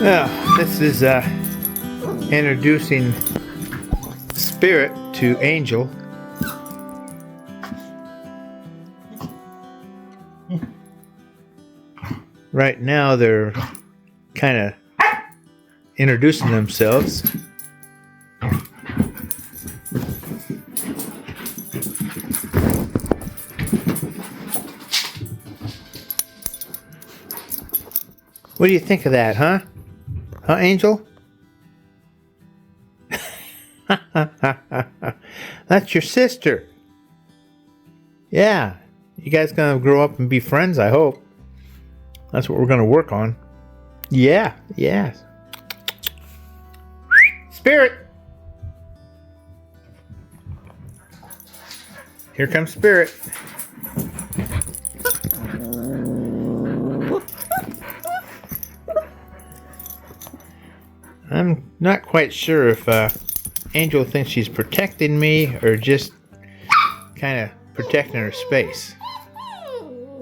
Well, this is introducing Spirit to Angel. Right now they're kind of introducing themselves. What do you think of that, huh? Huh, Angel? That's your sister. Yeah. You guys gonna grow up and be friends, I hope. That's what we're gonna work on. Yeah, yes. Spirit! Here comes Spirit. I'm not quite sure if Angel thinks she's protecting me or just kind of protecting her space.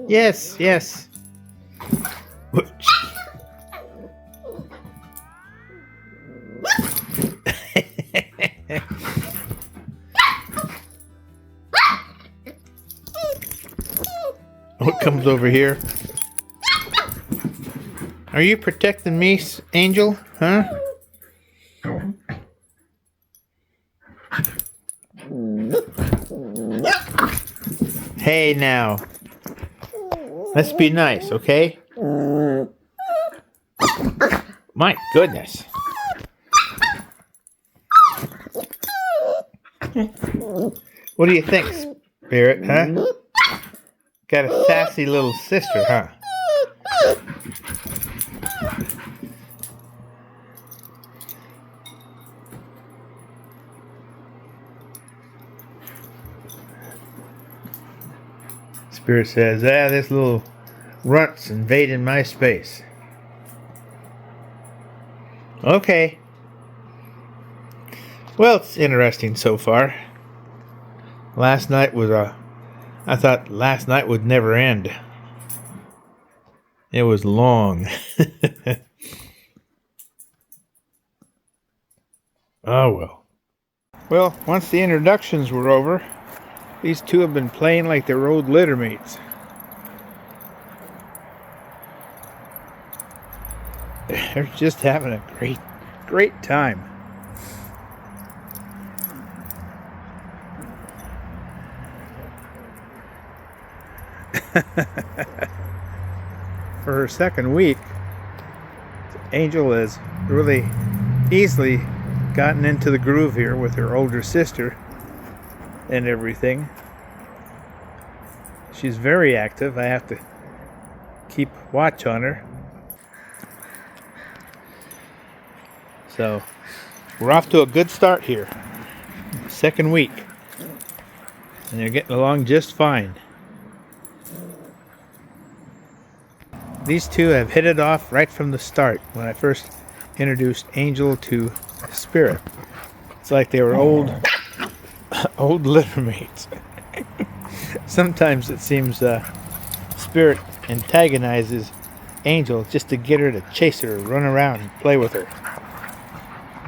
Yes, yes. What comes over here? Are you protecting me, Angel? Huh? Hey now. Let's be nice, okay? My goodness. What do you think, Spirit, huh? Got a sassy little sister, huh? Spirit says, this little runt's invading my space. Okay. Well, it's interesting so far. Last night was I thought last night would never end. It was long. Oh well. Well, once the introductions were over, these two have been playing like their old littermates. They're just having a great time. For her second week, Angel has really easily gotten into the groove here with her older sister and everything. She's very active. I have to keep watch on her. So we're off to a good start here. Second week. And they're getting along just fine. These two have hit it off right from the start when I first introduced Angel to Spirit. It's like they were old littermates. Sometimes it seems Spirit antagonizes Angel just to get her to chase her, run around and play with her.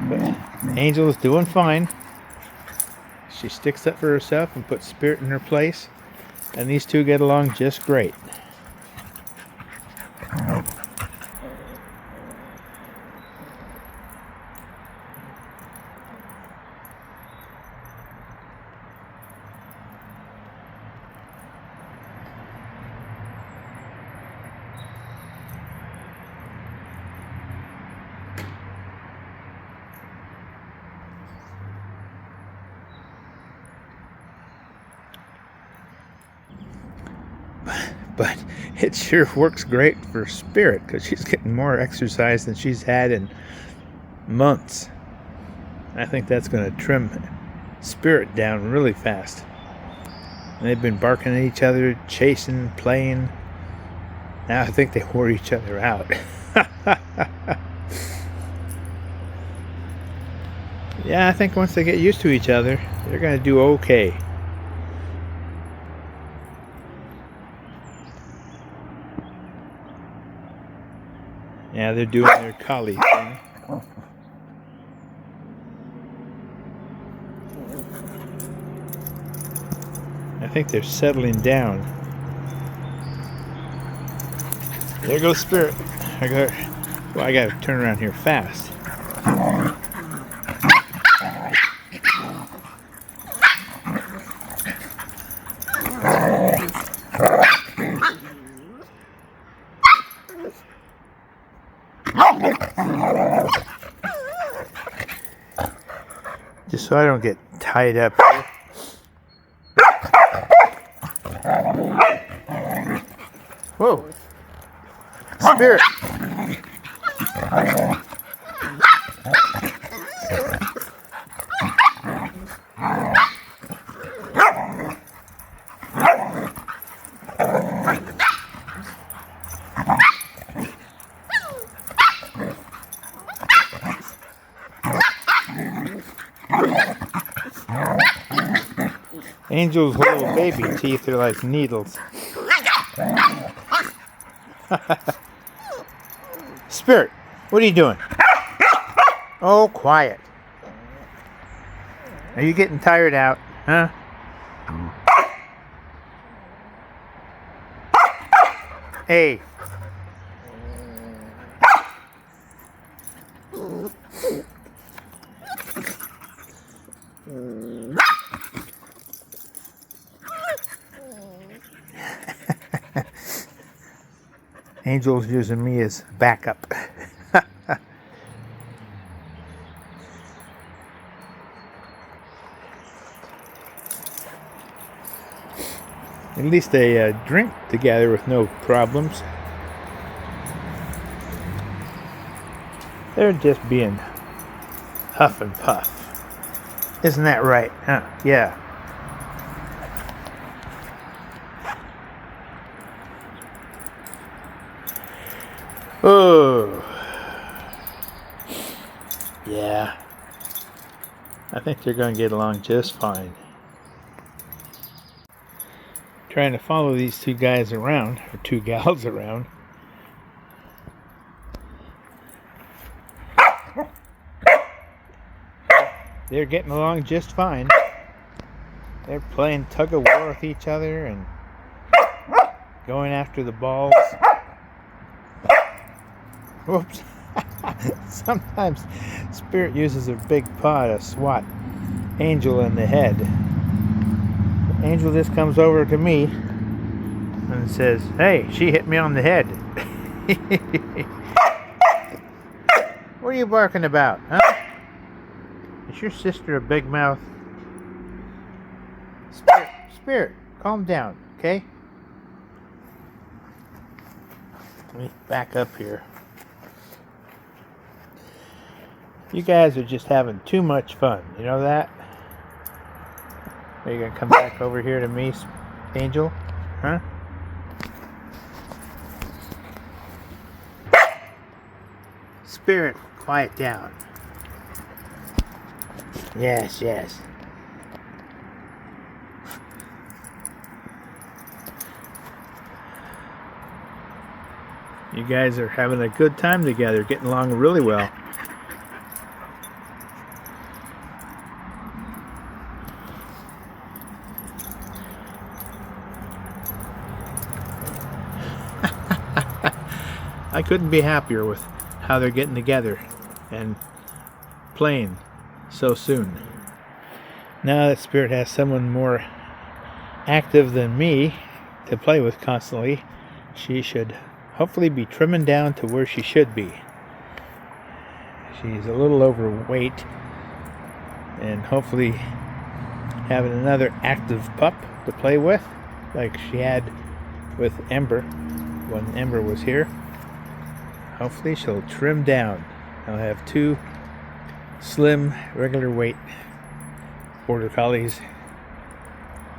But Angel is doing fine. She sticks up for herself and puts Spirit in her place, and these two get along just great. But it sure works great for Spirit because she's getting more exercise than she's had in months. I think that's going to trim Spirit down really fast. And they've been barking at each other, chasing, playing. Now I think they wore each other out. Yeah, I think once they get used to each other, they're going to do okay. Yeah, they're doing their collie thing. I think they're settling down. There goes Spirit. I gotta turn around here fast. Just so I don't get tied up here. Whoa! Spirit! Angel's little baby teeth are like needles. Spirit, what are you doing? Oh, quiet. Are you getting tired out, huh? Hey. Angel's using me as backup. At least they drink together with no problems. They're just being huff and puff. Isn't that right? Huh? Yeah. Oh. Yeah. I think they're going to get along just fine. Trying to follow these two guys around, or two gals around. They're getting along just fine. They're playing tug of war with each other and going after the balls. Whoops. Sometimes Spirit uses a big paw to swat Angel in the head. Angel just comes over to me and says, "Hey, she hit me on the head." What are you barking about, huh? Is your sister a big mouth? Spirit, calm down, okay? Let me back up here. You guys are just having too much fun, you know that? Are you gonna come back over here to me, Angel? Huh? Spirit, quiet down. Yes, yes. You guys are having a good time together, getting along really well. I couldn't be happier with how they're getting together and playing so soon. Now that Spirit has someone more active than me to play with constantly, she should hopefully be trimming down to where she should be. She's a little overweight, and hopefully having another active pup to play with, like she had with Ember when Ember was here. Hopefully she'll trim down. I'll have two slim, regular weight border collies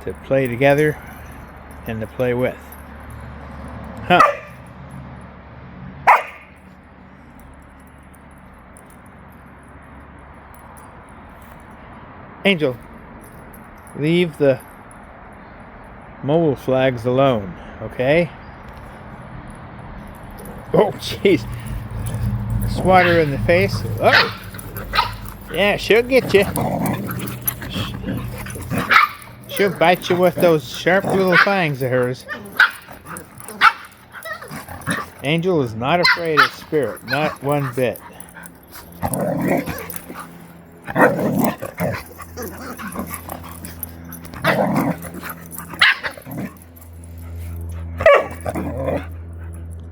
to play together and to play with. Huh. Angel, leave the mobile flags alone, okay? Oh, jeez. Swat her in the face. Oh! Yeah, she'll get you. She'll bite you with those sharp little fangs of hers. Angel is not afraid of Spirit, not one bit.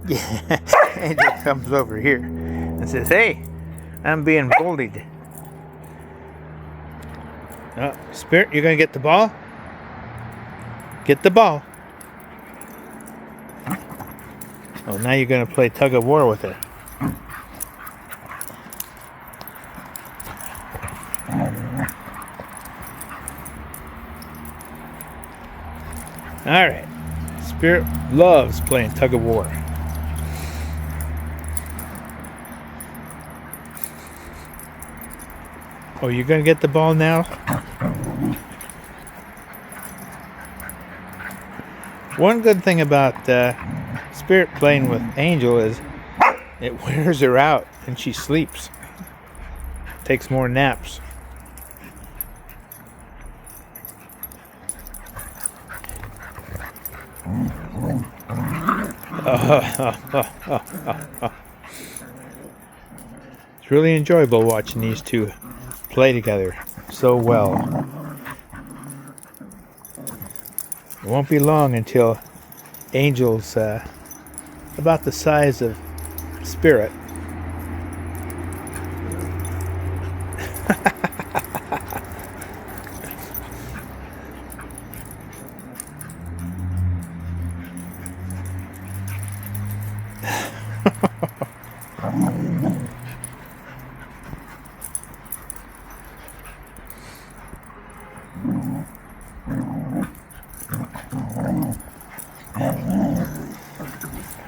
Yeah, Angel comes over here and says, "Hey, I'm being bullied." Oh, Spirit, you're gonna get the ball? Get the ball. Oh, now you're gonna play tug of war with her. All right, Spirit loves playing tug of war. Oh, you're gonna get the ball now? One good thing about Spirit playing with Angel is it wears her out and she sleeps. Takes more naps. It's really enjoyable watching these two play together so well. It won't be long until Angel's about the size of Spirit.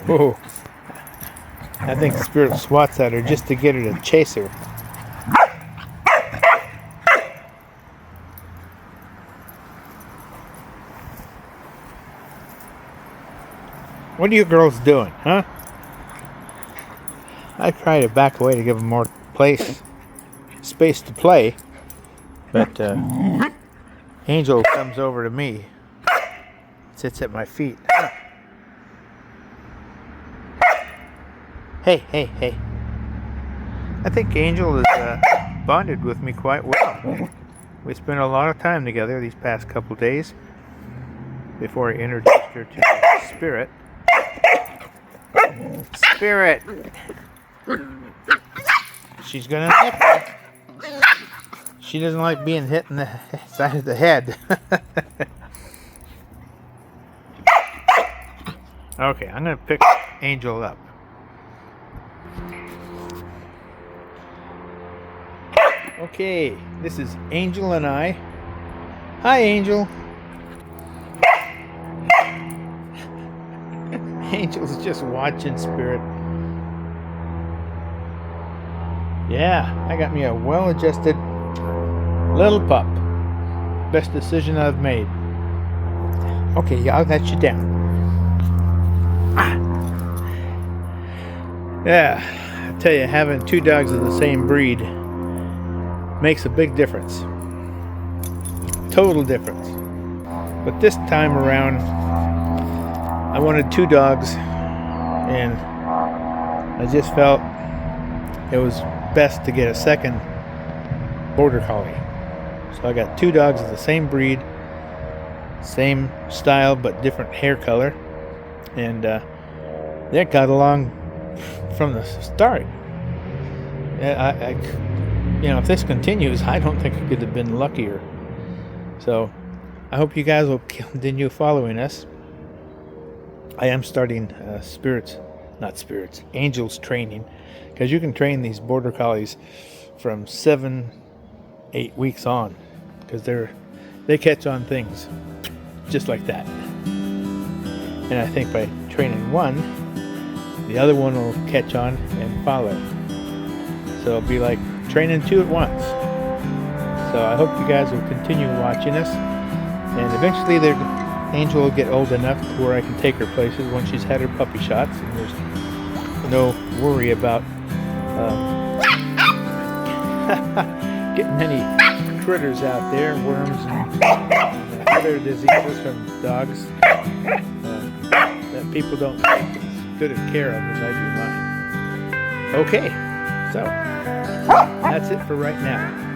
Whoa. I think Spirit swats at her just to get her to chase her. What are you girls doing, huh? I try to back away to give them more space to play, but Angel comes over to me, sits at my feet. Hey. I think Angel has bonded with me quite well. We spent a lot of time together these past couple days before I introduced her to Spirit. Spirit! She's gonna nip her. She doesn't like being hit in the side of the head. Okay, I'm gonna pick Angel up. Okay, this is Angel and I. Hi, Angel. Angel's just watching Spirit. Yeah, I got me a well-adjusted little pup. Best decision I've made. Okay, I'll let you down. Yeah, I tell you, having two dogs of the same breed makes a big difference. Total difference. But this time around, I wanted two dogs, and I just felt it was best to get a second border collie. So I got two dogs of the same breed, same style but different hair color, and they got along from the start. If this continues, I don't think I could have been luckier. So I hope you guys will continue following us. I am starting Angel's training, because you can train these border collies from 7-8 weeks on, because they catch on things just like that. And I think by training one, the other one will catch on and follow. So it'll be like training two at once. So I hope you guys will continue watching us, and eventually Angel will get old enough to where I can take her places when she's had her puppy shots, and there's no worry about getting any critters out there, worms and other diseases from dogs that people don't take as good of care of as I do mine. Okay, so that's it for right now.